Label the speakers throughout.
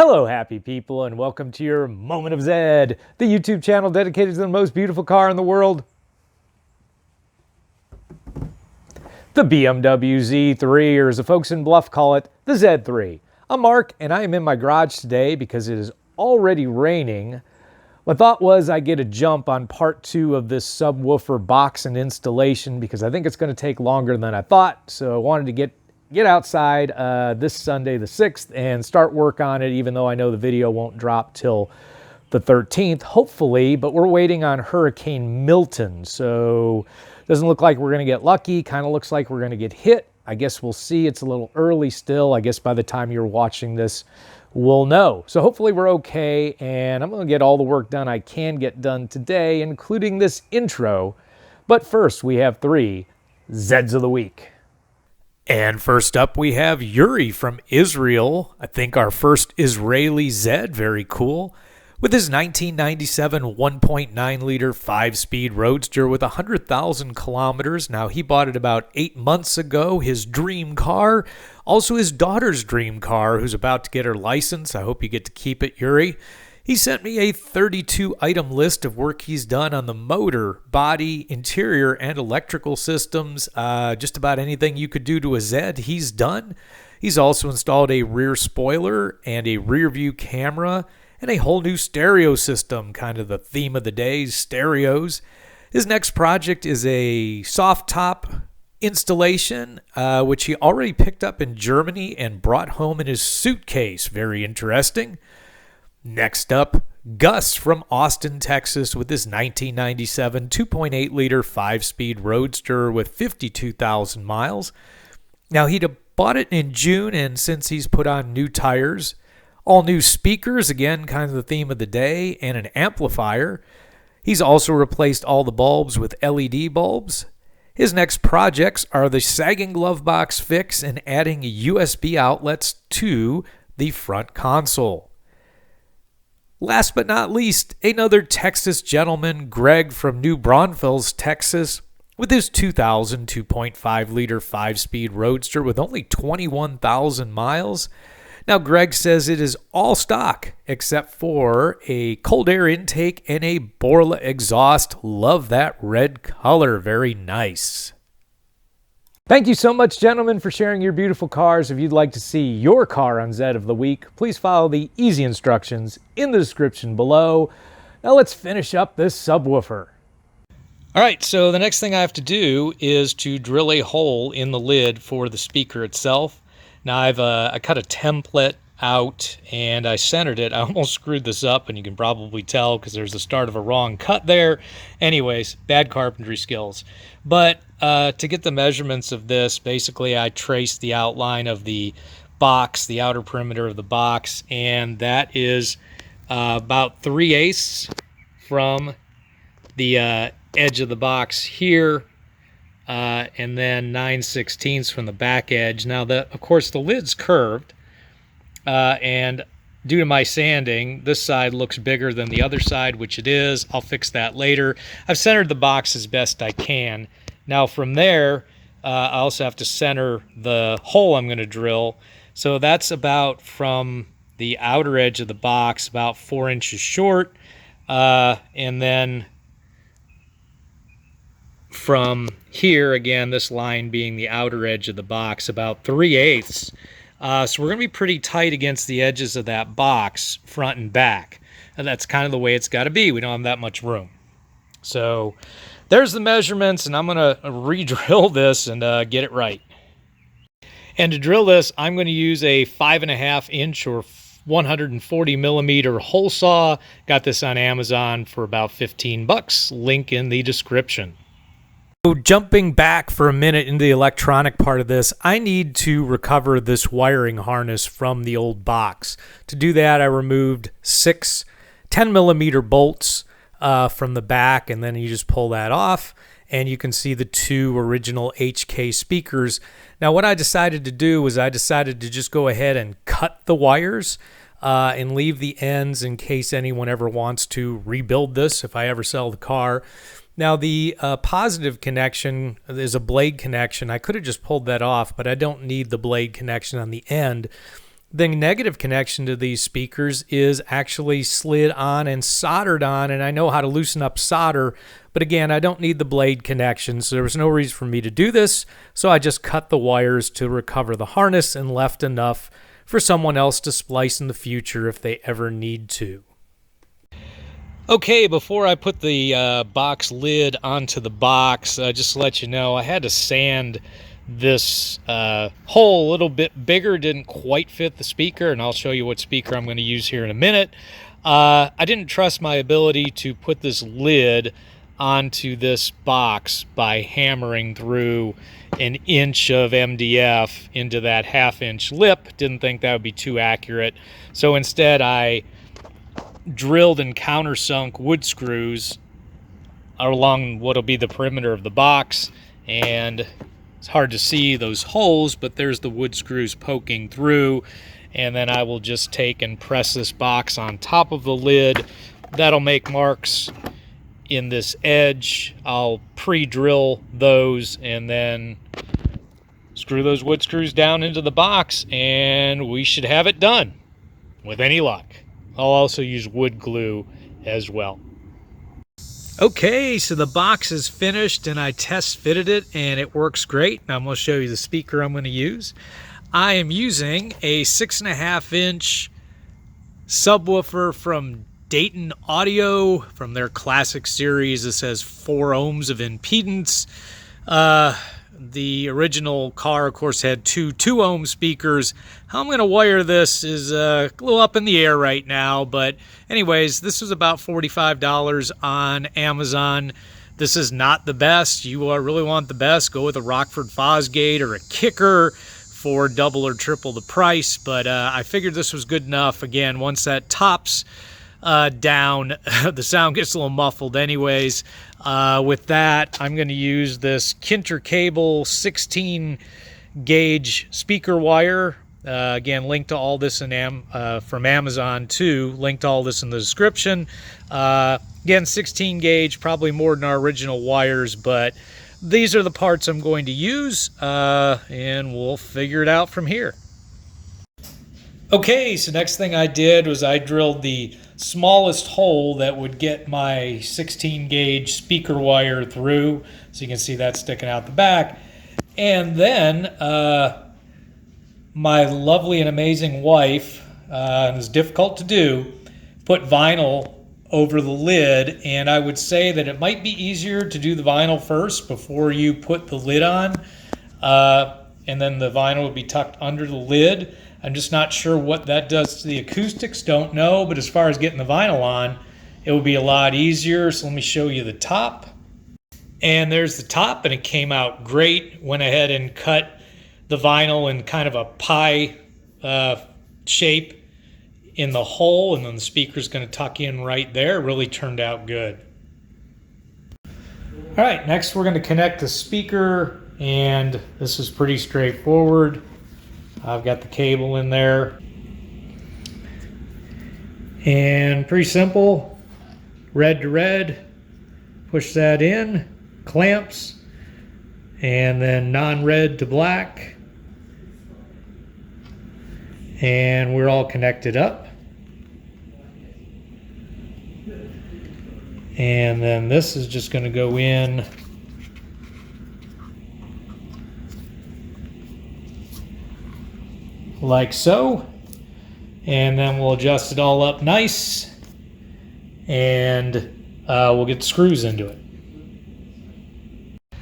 Speaker 1: Hello, happy people, and welcome to your Moment of Zed, the YouTube channel dedicated to the most beautiful car in the world, the BMW Z3, or as the folks in Bluff call it, the Z3. I'm Mark, and I am in my garage today because it is already raining. My thought was I get a jump on part 2 of this subwoofer box and installation because I think it's going to take longer than I thought, so I wanted to get outside this Sunday the 6th and start work on it, even though I know the video won't drop till the 13th, hopefully, but we're waiting on Hurricane Milton, so doesn't look like we're going to get lucky. Kind of looks like we're going to get hit. I guess we'll see. It's a little early still. I guess by the time you're watching this, we'll know. So hopefully we're okay, and I'm going to get all the work done I can get done today, including this intro. But first, we have 3 Zeds of the Week. And first up, we have Yuri from Israel. I think our first Israeli Zed. Very cool. With his 1997 1.9-liter 5-speed Roadster with 100,000 kilometers. Now, he bought it about 8 months ago, his dream car. Also, his daughter's dream car, who's about to get her license. I hope you get to keep it, Yuri. He sent me a 32-item list of work he's done on the motor, body, interior, and electrical systems. Just about anything you could do to a Zed, he's done. He's also installed a rear spoiler and a rear view camera and a whole new stereo system, kind of the theme of the day, stereos. His next project is a soft top installation, which he already picked up in Germany and brought home in his suitcase. Very interesting. Next up, Gus from Austin, Texas, with his 1997 2.8-liter 5-speed Roadster with 52,000 miles. Now, he'd bought it in June, and since he's put on new tires, all new speakers, again, kind of the theme of the day, and an amplifier. He's also replaced all the bulbs with LED bulbs. His next projects are the sagging glove box fix and adding USB outlets to the front console. Last but not least, another Texas gentleman, Greg from New Braunfels, Texas, with his 2000 2.5-liter 5-speed Roadster with only 21,000 miles. Now, Greg says it is all stock except for a cold air intake and a Borla exhaust. Love that red color. Very nice. Thank you so much, gentlemen, for sharing your beautiful cars. If you'd like to see your car on Zed of the Week, please follow the easy instructions in the description below. Now let's finish up this subwoofer. All right, so the next thing I have to do is to drill a hole in the lid for the speaker itself. Now I cut a template out and I centered it. I almost screwed this up, and you can probably tell because there's the start of a wrong cut there. Anyways, bad carpentry skills. But to get the measurements of this, basically I traced the outline of the box, the outer perimeter of the box, and that is about 3/8 from the edge of the box here, and then 9/16 from the back edge. Now, of course, the lid's curved, and due to my sanding, this side looks bigger than the other side, which it is. I'll fix that later. I've centered the box as best I can. Now, from there, I also have to center the hole I'm going to drill. So that's about from the outer edge of the box, about 4 inches short, and then from here, again, this line being the outer edge of the box, about 3/8. So we're going to be pretty tight against the edges of that box, front and back. And that's kind of the way it's got to be. We don't have that much room. So there's the measurements, and I'm going to re-drill this and get it right. And to drill this, I'm going to use a 5.5-inch or 140 millimeter hole saw. Got this on Amazon for about 15 bucks. Link in the description. So jumping back for a minute into the electronic part of this, I need to recover this wiring harness from the old box. To do that, I removed 6 10-millimeter bolts from the back, and then you just pull that off, and you can see the 2 original HK speakers. Now, what I decided to do was I decided to just go ahead and cut the wires and leave the ends in case anyone ever wants to rebuild this if I ever sell the car. Now, the positive connection is a blade connection. I could have just pulled that off, but I don't need the blade connection on the end. The negative connection to these speakers is actually slid on and soldered on, and I know how to loosen up solder, but again, I don't need the blade connection, so there was no reason for me to do this, so I just cut the wires to recover the harness and left enough for someone else to splice in the future if they ever need to. Okay, before I put the box lid onto the box, just to let you know, I had to sand this hole a little bit bigger. Didn't quite fit the speaker, and I'll show you what speaker I'm going to use here in a minute. I didn't trust my ability to put this lid onto this box by hammering through an inch of MDF into that half-inch lip. Didn't think that would be too accurate, so instead I drilled and countersunk wood screws along what'll be the perimeter of the box, and it's hard to see those holes, but there's the wood screws poking through, and then I will just take and press this box on top of the lid. That'll make marks in this edge. I'll pre-drill those and then screw those wood screws down into the box, and we should have it done with any luck. I'll also use wood glue as well. Okay, so the box is finished and I test fitted it and it works great. Now I'm going to show you the speaker I'm going to use. I am using a 6.5-inch subwoofer from Dayton Audio from their classic series. This has 4 ohms of impedance. The original car, of course, had two 2-ohm speakers. How I'm going to wire this is a little up in the air right now, but anyways, this was about $45 on Amazon. This is not the best. You really want the best, go with a Rockford Fosgate or a Kicker for double or triple the price, but I figured this was good enough. Again, once that tops down, the sound gets a little muffled anyways. With that, I'm going to use this Kinter Cable 16 gauge speaker wire. Again, link to all this from Amazon too. Link to all this in the description. Again, 16 gauge, probably more than our original wires, but these are the parts I'm going to use, and we'll figure it out from here. Okay, so next thing I did was I drilled the smallest hole that would get my 16 gauge speaker wire through, so you can see that sticking out the back. And then my lovely and amazing wife, and it's difficult to do, put vinyl over the lid, and I would say that it might be easier to do the vinyl first before you put the lid on, and then the vinyl would be tucked under the lid. I'm just not sure what that does to the acoustics, don't know, but as far as getting the vinyl on, it would be a lot easier. So let me show you the top. And there's the top, and it came out great. Went ahead and cut the vinyl in kind of a pie shape in the hole, and then the speaker's going to tuck in right there. It really turned out good. All right, next we're going to connect the speaker, and this is pretty straightforward. I've got the cable in there, and pretty simple, red to red, push that in, clamps, and then non-red to black, and we're all connected up. And then this is just going to go in like so, and then we'll adjust it all up nice, and we'll get the screws into it.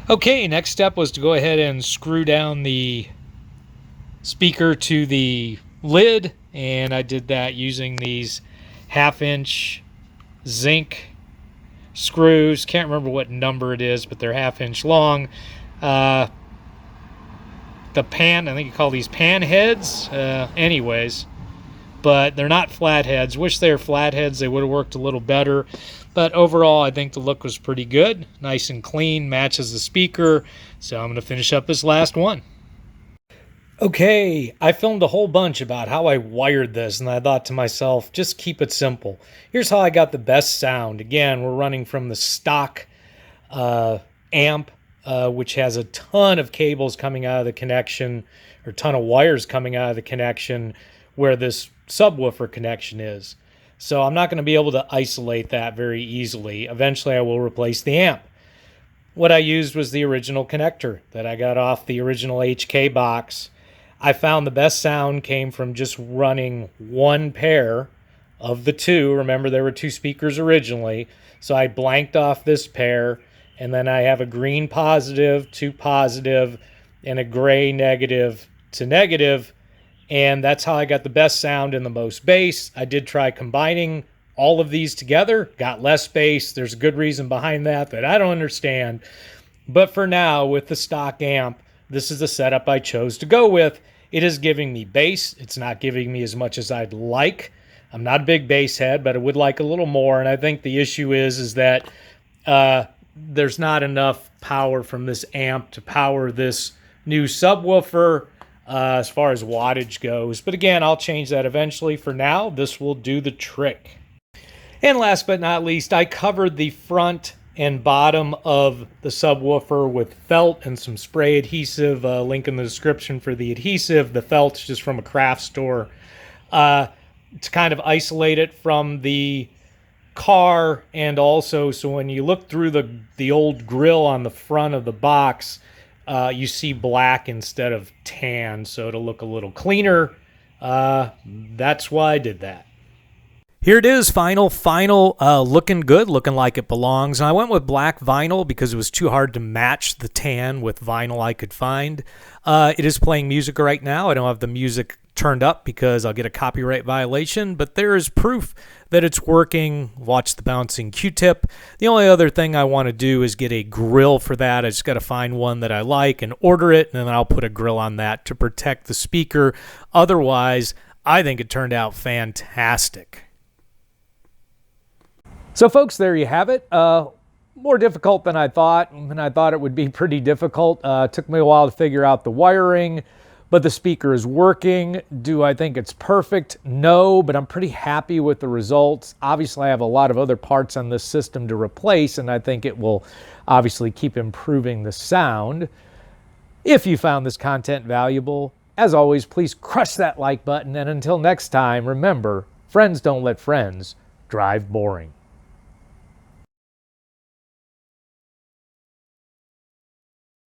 Speaker 1: Okay, next step was to go ahead and screw down the speaker to the lid, and I did that using these 1/2-inch zinc screws. Can't remember what number it is, but they're 1/2 inch long. The pan, I think you call these pan heads, anyways, but they're not flat heads. Wish they were flat heads, they would have worked a little better, but overall I think the look was pretty good, nice and clean, matches the speaker. So I'm going to finish up this last one. Okay, I filmed a whole bunch about how I wired this, and I thought to myself, just keep it simple. Here's how I got the best sound. Again, we're running from the stock amp, which has a ton of cables coming out of the connection, or ton of wires coming out of the connection, where this subwoofer connection is. So I'm not going to be able to isolate that very easily. Eventually I will replace the amp. What I used was the original connector that I got off the original HK box. I found the best sound came from just running one pair of the two. Remember, there were two speakers originally. So I blanked off this pair, and then I have a green positive to positive and a gray negative to negative. And that's how I got the best sound and the most bass. I did try combining all of these together, got less bass. There's a good reason behind that I don't understand. But for now, with the stock amp, this is the setup I chose to go with. It is giving me bass. It's not giving me as much as I'd like. I'm not a big bass head, but I would like a little more. And I think the issue is that there's not enough power from this amp to power this new subwoofer as far as wattage goes. But again, I'll change that eventually. For now, this will do the trick. And last but not least, I covered the front and bottom of the subwoofer with felt and some spray adhesive. Link in the description for the adhesive. The felt's just from a craft store. To kind of isolate it from the car, and also so when you look through the old grill on the front of the box, you see black instead of tan, so it'll look a little cleaner. That's why I did that. Here it is, final, looking good, looking like it belongs. And I went with black vinyl because it was too hard to match the tan with vinyl I could find. It is playing music right now. I don't have the music turned up because I'll get a copyright violation, but there is proof that it's working. Watch the bouncing Q-tip. The only other thing I want to do is get a grill for that. I just got to find one that I like and order it, and then I'll put a grill on that to protect the speaker. Otherwise, I think it turned out fantastic. So folks, there you have it. More difficult than I thought, and I thought it would be pretty difficult. Took me a while to figure out the wiring, but the speaker is working. Do I think it's perfect? No, but I'm pretty happy with the results. Obviously, I have a lot of other parts on this system to replace, and I think it will obviously keep improving the sound. If you found this content valuable, as always, please crush that like button, and until next time, remember, friends don't let friends drive boring.